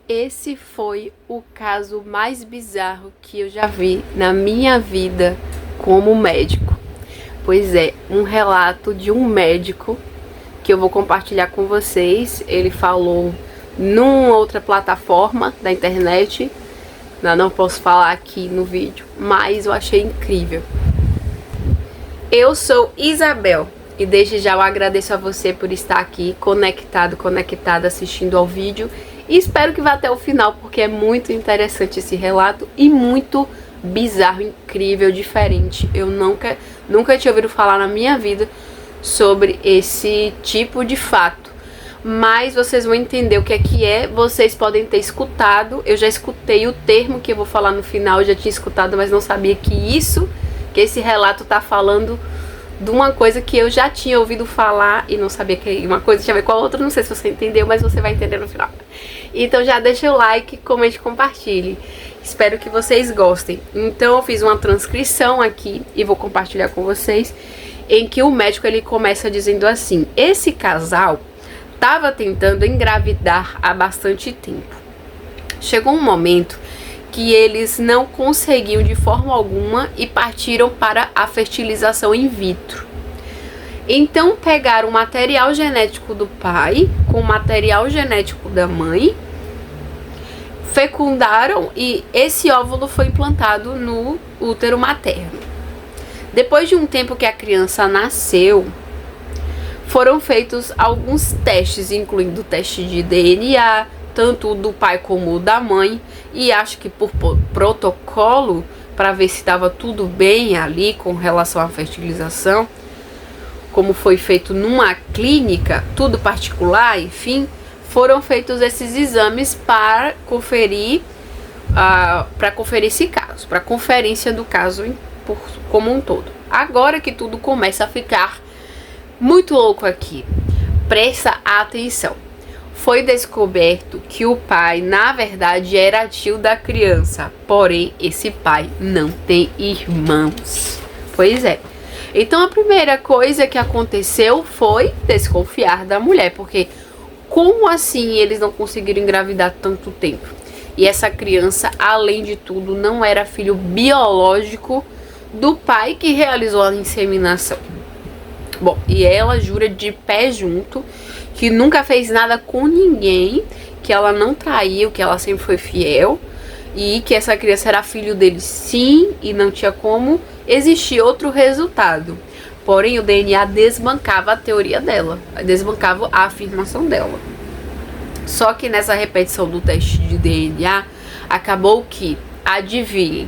Esse foi o caso mais bizarro que eu já vi na minha vida como médico. Pois é, um relato de um médico que eu vou compartilhar com vocês. Ele falou numa outra plataforma da internet. Eu não posso falar aqui no vídeo, mas eu achei incrível. Eu sou Isabel e desde já eu agradeço a você por estar aqui conectada assistindo ao vídeo. E espero que vá até o final, porque é muito interessante esse relato e muito bizarro, incrível, diferente. Eu nunca tinha ouvido falar na minha vida sobre esse tipo de fato. Mas vocês vão entender o que é. Vocês podem ter escutado. Eu já escutei o termo que eu vou falar no final. Eu já tinha escutado, mas não sabia que esse relato tá falando de uma coisa que eu já tinha ouvido falar e não sabia que uma coisa tinha a ver com a outra. Não sei se você entendeu, mas você vai entender no final. Então já deixa o like, comente, compartilhe. Espero que vocês gostem. Então eu fiz uma transcrição aqui e vou compartilhar com vocês, em que o médico ele começa dizendo assim: esse casal estava tentando engravidar há bastante tempo. Chegou um momento que eles não conseguiam de forma alguma e partiram para a fertilização in vitro. Então pegaram o material genético do pai com o material genético da mãe, fecundaram e esse óvulo foi implantado no útero materno. Depois de um tempo que a criança nasceu, foram feitos alguns testes, incluindo o teste de DNA, tanto o do pai como o da mãe, e acho que por protocolo, para ver se estava tudo bem ali com relação à fertilização, como foi feito numa clínica, tudo particular, enfim, foram feitos esses exames para conferir esse caso, para a conferência do caso como um todo. Agora que tudo começa a ficar muito louco aqui, presta atenção. Foi descoberto que o pai, na verdade, era tio da criança, porém esse pai não tem irmãos. Pois é. Então a primeira coisa que aconteceu foi desconfiar da mulher, porque como assim eles não conseguiram engravidar tanto tempo? E essa criança, além de tudo, não era filho biológico do pai que realizou a inseminação. Bom, e ela jura de pé junto que nunca fez nada com ninguém, que ela não traiu, que ela sempre foi fiel e que essa criança era filho dele sim e não tinha como existir outro resultado. Porém, o DNA desbancava a teoria dela, desbancava a afirmação dela. Só que nessa repetição do teste de DNA, acabou que, adivinhem,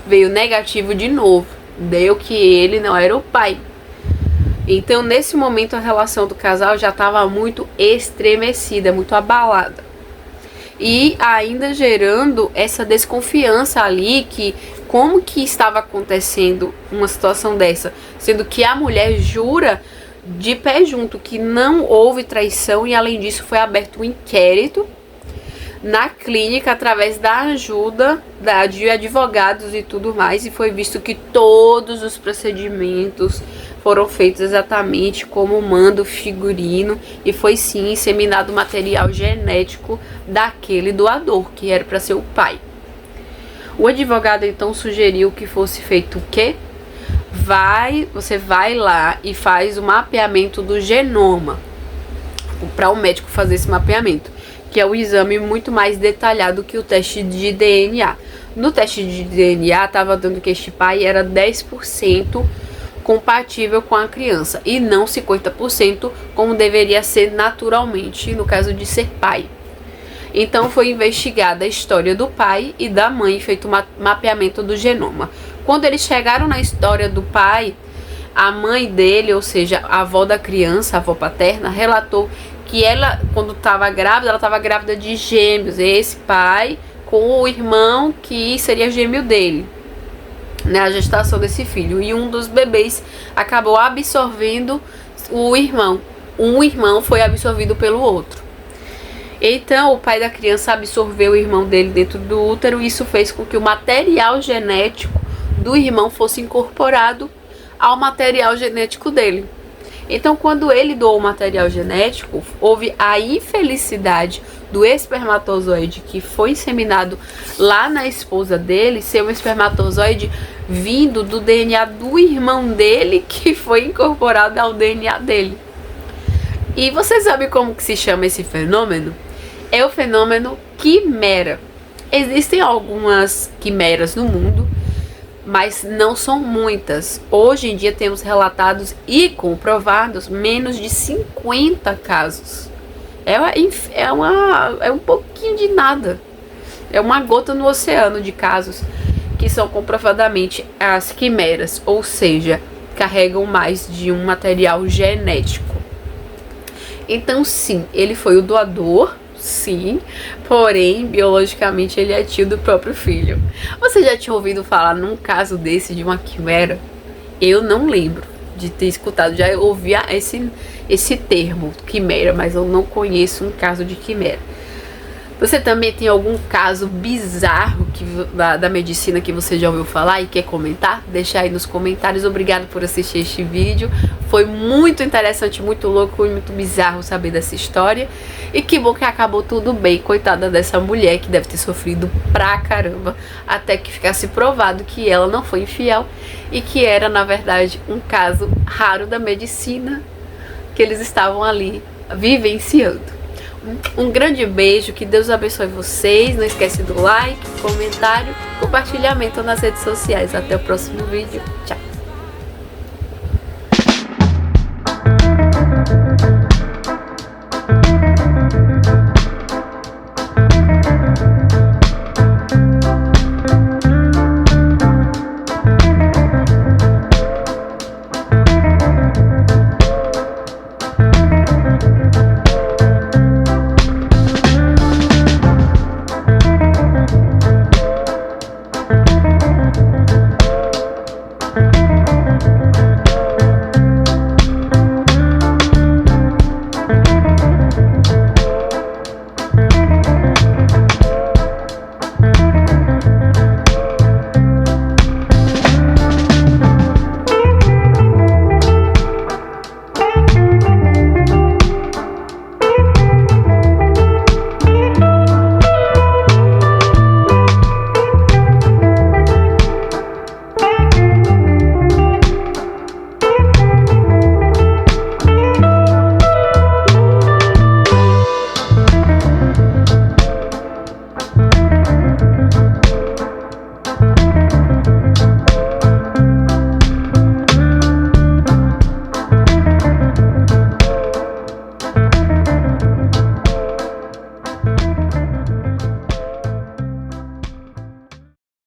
veio negativo de novo, deu que ele não era o pai. Então, nesse momento, a relação do casal já estava muito estremecida, muito abalada. E ainda gerando essa desconfiança ali, que como que estava acontecendo uma situação dessa? Sendo que a mulher jura de pé junto que não houve traição e, além disso, foi aberto um inquérito na clínica através da ajuda de advogados e tudo mais, e foi visto que todos os procedimentos foram feitos exatamente como manda o figurino, e foi sim inseminado material genético daquele doador, que era para ser o pai. O advogado então sugeriu que fosse feito o quê? Você vai lá e faz o mapeamento do genoma, para o médico fazer esse mapeamento, que é o exame muito mais detalhado que o teste de DNA. No teste de DNA estava dando que este pai era 10% compatível com a criança e não 50% como deveria ser naturalmente no caso de ser pai. Então foi investigada a história do pai e da mãe, feito um mapeamento do genoma. Quando eles chegaram na história do pai, a mãe dele, ou seja, a avó da criança, a avó paterna, relatou que ela, quando estava grávida, ela estava grávida de gêmeos, esse pai com o irmão que seria gêmeo dele, na gestação desse filho. E um dos bebês acabou absorvendo o irmão. Um irmão foi absorvido pelo outro. Então o pai da criança absorveu o irmão dele dentro do útero, e isso fez com que o material genético do irmão fosse incorporado ao material genético dele. Então, quando ele doou o material genético, houve a infelicidade do espermatozoide que foi inseminado lá na esposa dele ser um espermatozoide vindo do DNA do irmão dele, que foi incorporado ao DNA dele. E você sabe como que se chama esse fenômeno? É o fenômeno quimera. Existem algumas quimeras no mundo, mas não são muitas. Hoje em dia temos relatados e comprovados menos de 50 casos. É um pouquinho de nada. É uma gota no oceano de casos que são comprovadamente as quimeras, ou seja, carregam mais de um material genético. Então sim, ele foi o doador, sim, porém, biologicamente ele é tio do próprio filho. Você já tinha ouvido falar num caso desse de uma quimera? Eu não lembro de ter escutado, já ouvi esse termo, quimera, mas eu não conheço um caso de quimera. Você também tem algum caso bizarro da medicina que você já ouviu falar e quer comentar? Deixa aí nos comentários. Obrigado por assistir este vídeo. Foi muito interessante, muito louco e muito bizarro saber dessa história. E que bom que acabou tudo bem. Coitada dessa mulher que deve ter sofrido pra caramba, até que ficasse provado que ela não foi infiel e que era, na verdade, um caso raro da medicina que eles estavam ali vivenciando. Um grande beijo, que Deus abençoe vocês. Não esquece do like, comentário, compartilhamento nas redes sociais. Até o próximo vídeo. Tchau!